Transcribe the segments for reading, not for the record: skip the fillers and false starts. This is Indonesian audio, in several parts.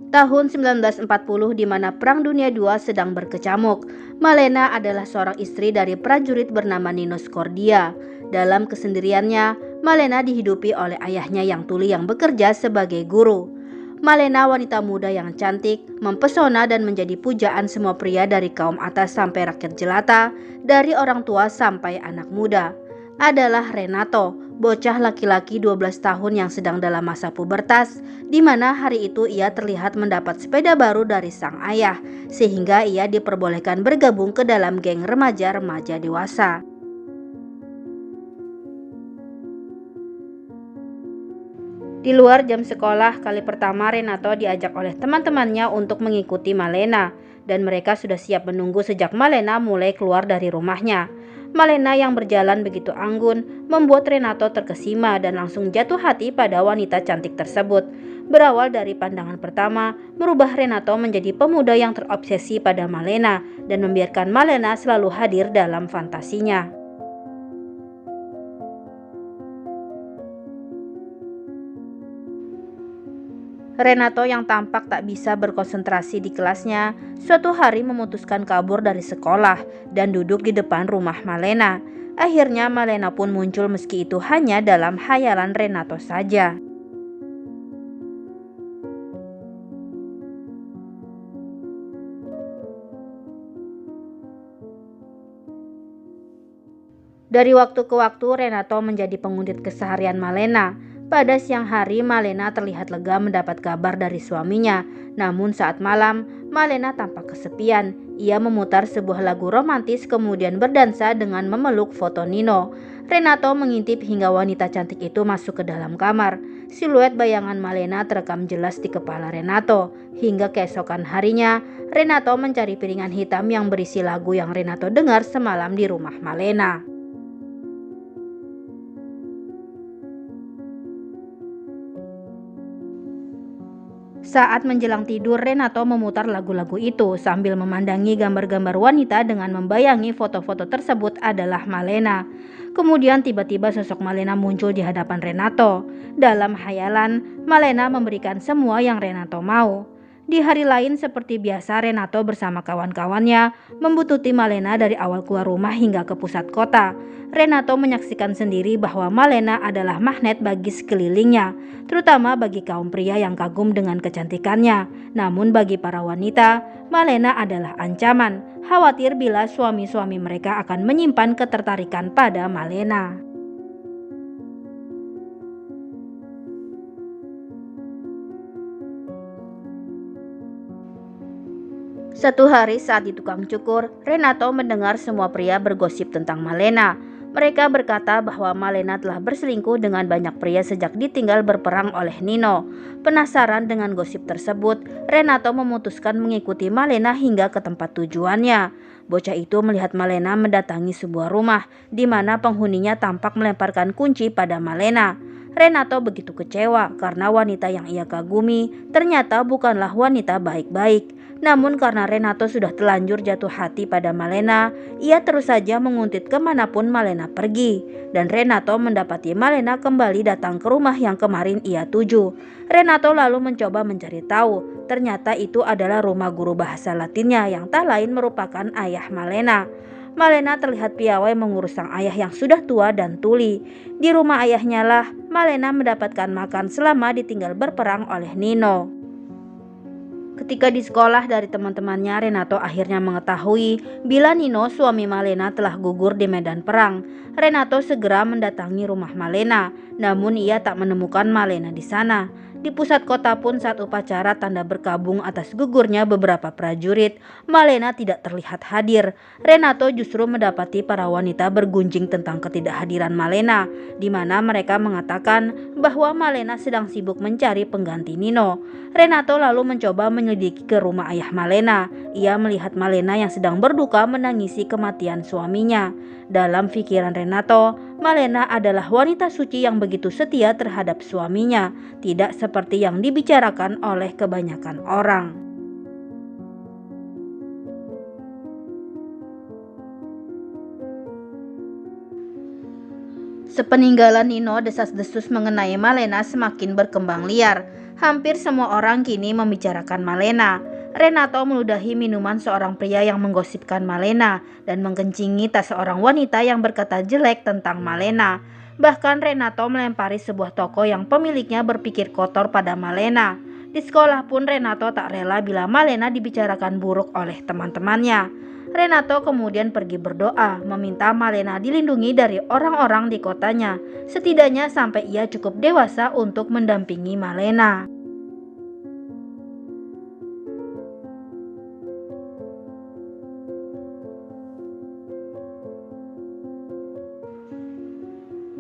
Tahun 1940 di mana Perang Dunia II sedang berkecamuk. Malena adalah seorang istri dari prajurit bernama Nino Scordia. Dalam kesendiriannya, Malena dihidupi oleh ayahnya yang tuli yang bekerja sebagai guru. Malena wanita muda yang cantik, mempesona dan menjadi pujaan semua pria dari kaum atas sampai rakyat jelata, dari orang tua sampai anak muda. Adalah Renato, bocah laki-laki 12 tahun yang sedang dalam masa pubertas, di mana hari itu ia terlihat mendapat sepeda baru dari sang ayah, sehingga ia diperbolehkan bergabung ke dalam geng remaja-remaja dewasa. Di luar jam sekolah, kali pertama Renato diajak oleh teman-temannya untuk mengikuti Malena, dan mereka sudah siap menunggu sejak Malena mulai keluar dari rumahnya. Malena yang berjalan begitu anggun membuat Renato terkesima dan langsung jatuh hati pada wanita cantik tersebut. Berawal dari pandangan pertama, merubah Renato menjadi pemuda yang terobsesi pada Malena dan membiarkan Malena selalu hadir dalam fantasinya. Renato yang tampak tak bisa berkonsentrasi di kelasnya, suatu hari memutuskan kabur dari sekolah dan duduk di depan rumah Malena. Akhirnya Malena pun muncul meski itu hanya dalam hayalan Renato saja. Dari waktu ke waktu Renato menjadi pengundit keseharian Malena. Pada siang hari Malena terlihat lega mendapat kabar dari suaminya. Namun saat malam, Malena tampak kesepian. Ia memutar sebuah lagu romantis kemudian berdansa dengan memeluk foto Nino. Renato mengintip hingga wanita cantik itu masuk ke dalam kamar. Siluet bayangan Malena terekam jelas di kepala Renato. Hingga keesokan harinya, Renato mencari piringan hitam yang berisi lagu yang Renato dengar semalam di rumah Malena. Saat menjelang tidur, Renato memutar lagu-lagu itu sambil memandangi gambar-gambar wanita dengan membayangi foto-foto tersebut adalah Malena. Kemudian tiba-tiba sosok Malena muncul di hadapan Renato. Dalam hayalan, Malena memberikan semua yang Renato mau. Di hari lain seperti biasa Renato bersama kawan-kawannya membuntuti Malena dari awal keluar rumah hingga ke pusat kota. Renato menyaksikan sendiri bahwa Malena adalah magnet bagi sekelilingnya, terutama bagi kaum pria yang kagum dengan kecantikannya. Namun bagi para wanita, Malena adalah ancaman, khawatir bila suami-suami mereka akan menyimpan ketertarikan pada Malena. Satu hari saat di tukang cukur, Renato mendengar semua pria bergosip tentang Malena. Mereka berkata bahwa Malena telah berselingkuh dengan banyak pria sejak ditinggal berperang oleh Nino. Penasaran dengan gosip tersebut, Renato memutuskan mengikuti Malena hingga ke tempat tujuannya. Bocah itu melihat Malena mendatangi sebuah rumah, di mana penghuninya tampak melemparkan kunci pada Malena. Renato begitu kecewa karena wanita yang ia kagumi ternyata bukanlah wanita baik-baik. Namun karena Renato sudah telanjur jatuh hati pada Malena, ia terus saja menguntit kemanapun Malena pergi. Dan Renato mendapati Malena kembali datang ke rumah yang kemarin ia tuju. Renato lalu mencoba mencari tahu, ternyata itu adalah rumah guru bahasa Latinnya yang tak lain merupakan ayah Malena. Malena terlihat piawai mengurus sang ayah yang sudah tua dan tuli. Di rumah ayahnya lah Malena mendapatkan makan selama ditinggal berperang oleh Nino. Ketika di sekolah dari teman-temannya, Renato akhirnya mengetahui bila Nino, suami Malena, telah gugur di medan perang. Renato segera mendatangi rumah Malena, namun ia tak menemukan Malena di sana. Di pusat kota pun saat upacara tanda berkabung atas gugurnya beberapa prajurit, Malena tidak terlihat hadir. Renato justru mendapati para wanita bergunjing tentang ketidakhadiran Malena, di mana mereka mengatakan bahwa Malena sedang sibuk mencari pengganti Nino. Renato lalu mencoba menyelidiki ke rumah ayah Malena. Ia melihat Malena yang sedang berduka menangisi kematian suaminya. Dalam pikiran Renato, Malena adalah wanita suci yang begitu setia terhadap suaminya, tidak seperti yang dibicarakan oleh kebanyakan orang. Sepeninggalan Nino, desas-desus mengenai Malena semakin berkembang liar. Hampir semua orang kini membicarakan Malena. Renato meludahi minuman seorang pria yang menggosipkan Malena dan mengkencingi tas seorang wanita yang berkata jelek tentang Malena. Bahkan Renato melempari sebuah toko yang pemiliknya berpikir kotor pada Malena. Di sekolah pun Renato tak rela bila Malena dibicarakan buruk oleh teman-temannya. Renato kemudian pergi berdoa, meminta Malena dilindungi dari orang-orang di kotanya, setidaknya sampai ia cukup dewasa untuk mendampingi Malena.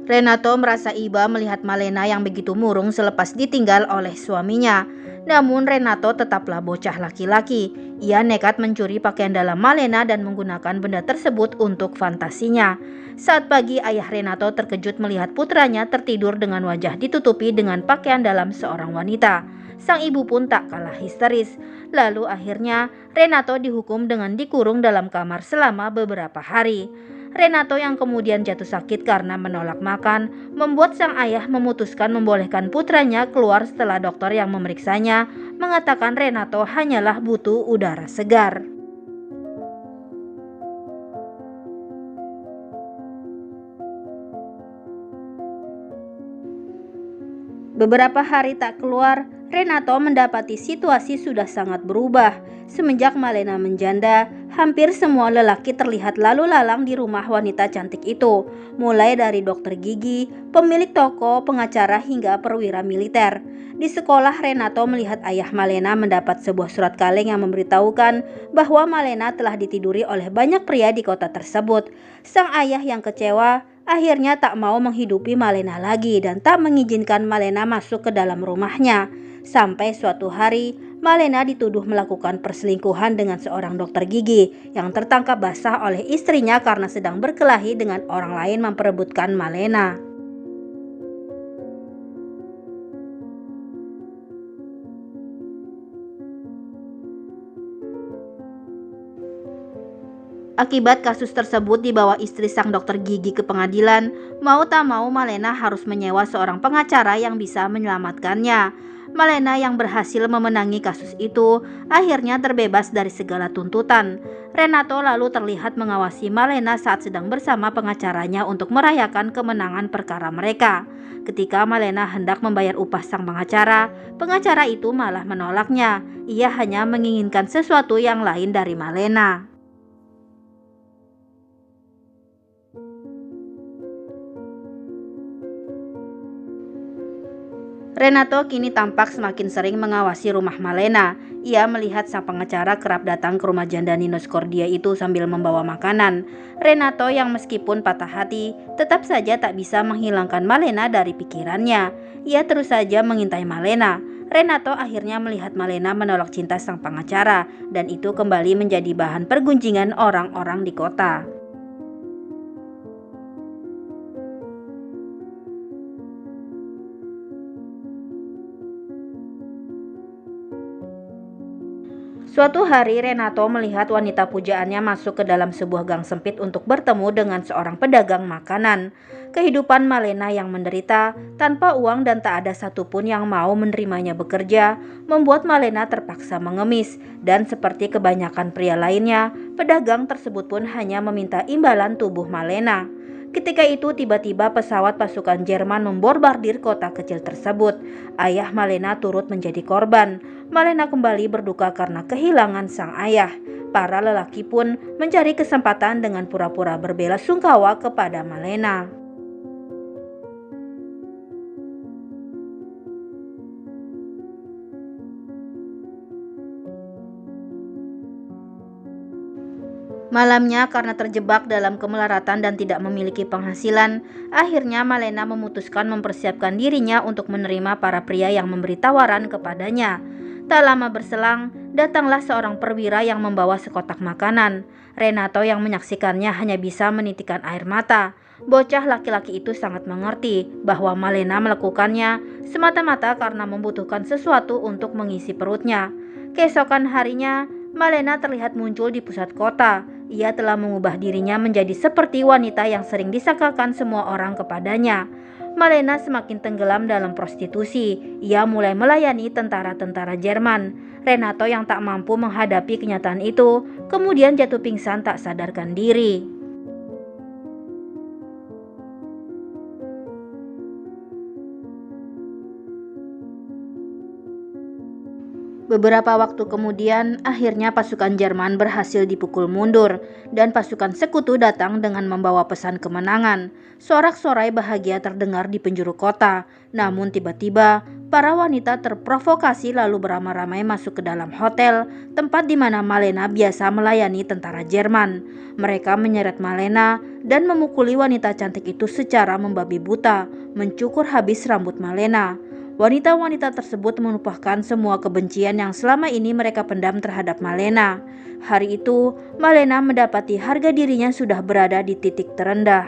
Renato merasa iba melihat Malena yang begitu murung selepas ditinggal oleh suaminya. Namun Renato tetaplah bocah laki-laki. Ia nekat mencuri pakaian dalam Malena dan menggunakan benda tersebut untuk fantasinya. Saat pagi, ayah Renato terkejut melihat putranya tertidur dengan wajah ditutupi dengan pakaian dalam seorang wanita. Sang ibu pun tak kalah histeris. Lalu akhirnya Renato dihukum dengan dikurung dalam kamar selama beberapa hari. Renato yang kemudian jatuh sakit karena menolak makan, membuat sang ayah memutuskan membolehkan putranya keluar setelah dokter yang memeriksanya mengatakan Renato hanyalah butuh udara segar. Beberapa hari tak keluar, Renato mendapati situasi sudah sangat berubah. Semenjak Malena menjanda, hampir semua lelaki terlihat lalu lalang di rumah wanita cantik itu, mulai dari dokter gigi, pemilik toko, pengacara hingga perwira militer. Di sekolah, Renato melihat ayah Malena mendapat sebuah surat kaleng yang memberitahukan bahwa Malena telah ditiduri oleh banyak pria di kota tersebut. Sang ayah yang kecewa akhirnya tak mau menghidupi Malena lagi dan tak mengizinkan Malena masuk ke dalam rumahnya. Sampai suatu hari, Malena dituduh melakukan perselingkuhan dengan seorang dokter gigi yang tertangkap basah oleh istrinya karena sedang berkelahi dengan orang lain memperebutkan Malena. Akibat kasus tersebut dibawa istri sang dokter gigi ke pengadilan, mau tak mau Malena harus menyewa seorang pengacara yang bisa menyelamatkannya. Malena yang berhasil memenangi kasus itu akhirnya terbebas dari segala tuntutan. Renato lalu terlihat mengawasi Malena saat sedang bersama pengacaranya untuk merayakan kemenangan perkara mereka. Ketika Malena hendak membayar upah sang pengacara itu malah menolaknya. Ia hanya menginginkan sesuatu yang lain dari Malena. Renato kini tampak semakin sering mengawasi rumah Malena. Ia melihat sang pengacara kerap datang ke rumah janda Nino Scordia itu sambil membawa makanan. Renato yang meskipun patah hati, tetap saja tak bisa menghilangkan Malena dari pikirannya. Ia terus saja mengintai Malena. Renato akhirnya melihat Malena menolak cinta sang pengacara, dan itu kembali menjadi bahan pergunjingan orang-orang di kota. Suatu hari Renato melihat wanita pujaannya masuk ke dalam sebuah gang sempit untuk bertemu dengan seorang pedagang makanan. Kehidupan Malena yang menderita, tanpa uang dan tak ada satupun yang mau menerimanya bekerja, membuat Malena terpaksa mengemis. Dan seperti kebanyakan pria lainnya, pedagang tersebut pun hanya meminta imbalan tubuh Malena. Ketika itu tiba-tiba pesawat pasukan Jerman membombardir kota kecil tersebut. Ayah Malena turut menjadi korban. Malena kembali berduka karena kehilangan sang ayah. Para lelaki pun mencari kesempatan dengan pura-pura berbela sungkawa kepada Malena. Malamnya karena terjebak dalam kemelaratan dan tidak memiliki penghasilan, akhirnya Malena memutuskan mempersiapkan dirinya untuk menerima para pria yang memberi tawaran kepadanya. Tak lama berselang, datanglah seorang perwira yang membawa sekotak makanan. Renato yang menyaksikannya hanya bisa menitikkan air mata. Bocah laki-laki itu sangat mengerti bahwa Malena melakukannya semata-mata karena membutuhkan sesuatu untuk mengisi perutnya. Keesokan harinya, Malena terlihat muncul di pusat kota. Ia telah mengubah dirinya menjadi seperti wanita yang sering disangkakan semua orang kepadanya. Malena semakin tenggelam dalam prostitusi. Ia mulai melayani tentara-tentara Jerman. Renato yang tak mampu menghadapi kenyataan itu, kemudian jatuh pingsan tak sadarkan diri. Beberapa waktu kemudian, akhirnya pasukan Jerman berhasil dipukul mundur dan pasukan sekutu datang dengan membawa pesan kemenangan. Sorak-sorai bahagia terdengar di penjuru kota. Namun tiba-tiba, para wanita terprovokasi lalu beramai-ramai masuk ke dalam hotel, tempat di mana Malena biasa melayani tentara Jerman. Mereka menyeret Malena dan memukuli wanita cantik itu secara membabi buta, mencukur habis rambut Malena. Wanita-wanita tersebut menumpahkan semua kebencian yang selama ini mereka pendam terhadap Malena. Hari itu, Malena mendapati harga dirinya sudah berada di titik terendah.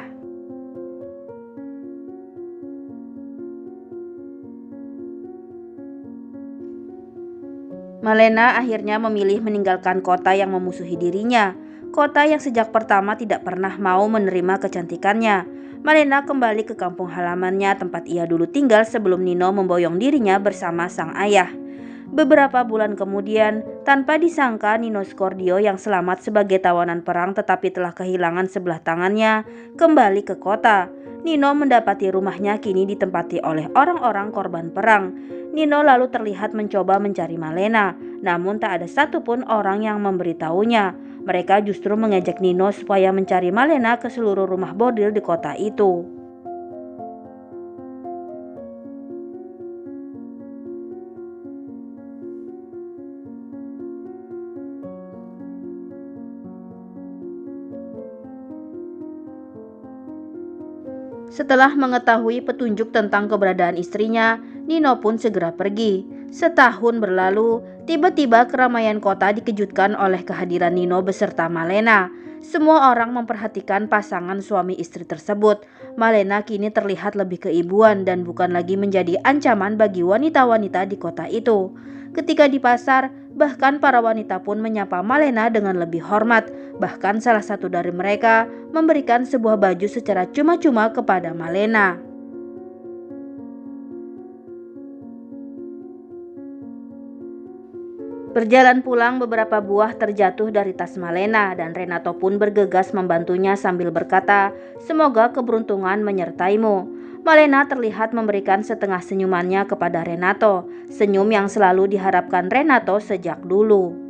Malena akhirnya memilih meninggalkan kota yang memusuhi dirinya, kota yang sejak pertama tidak pernah mau menerima kecantikannya. Malena kembali ke kampung halamannya tempat ia dulu tinggal sebelum Nino memboyong dirinya bersama sang ayah. Beberapa bulan kemudian, tanpa disangka Nino Scordio yang selamat sebagai tawanan perang tetapi telah kehilangan sebelah tangannya, kembali ke kota. Nino mendapati rumahnya kini ditempati oleh orang-orang korban perang. Nino lalu terlihat mencoba mencari Malena, namun tak ada satupun orang yang memberitahunya. Mereka justru mengejek Nino supaya mencari Malena ke seluruh rumah bordil di kota itu. Setelah mengetahui petunjuk tentang keberadaan istrinya, Nino pun segera pergi. Setahun berlalu, tiba-tiba keramaian kota dikejutkan oleh kehadiran Nino beserta Malena. Semua orang memperhatikan pasangan suami istri tersebut. Malena kini terlihat lebih keibuan dan bukan lagi menjadi ancaman bagi wanita-wanita di kota itu. Ketika di pasar, bahkan para wanita pun menyapa Malena dengan lebih hormat. Bahkan salah satu dari mereka memberikan sebuah baju secara cuma-cuma kepada Malena. Berjalan pulang, beberapa buah terjatuh dari tas Malena dan Renato pun bergegas membantunya sambil berkata, "Semoga keberuntungan menyertaimu." Malena terlihat memberikan setengah senyumannya kepada Renato, senyum yang selalu diharapkan Renato sejak dulu.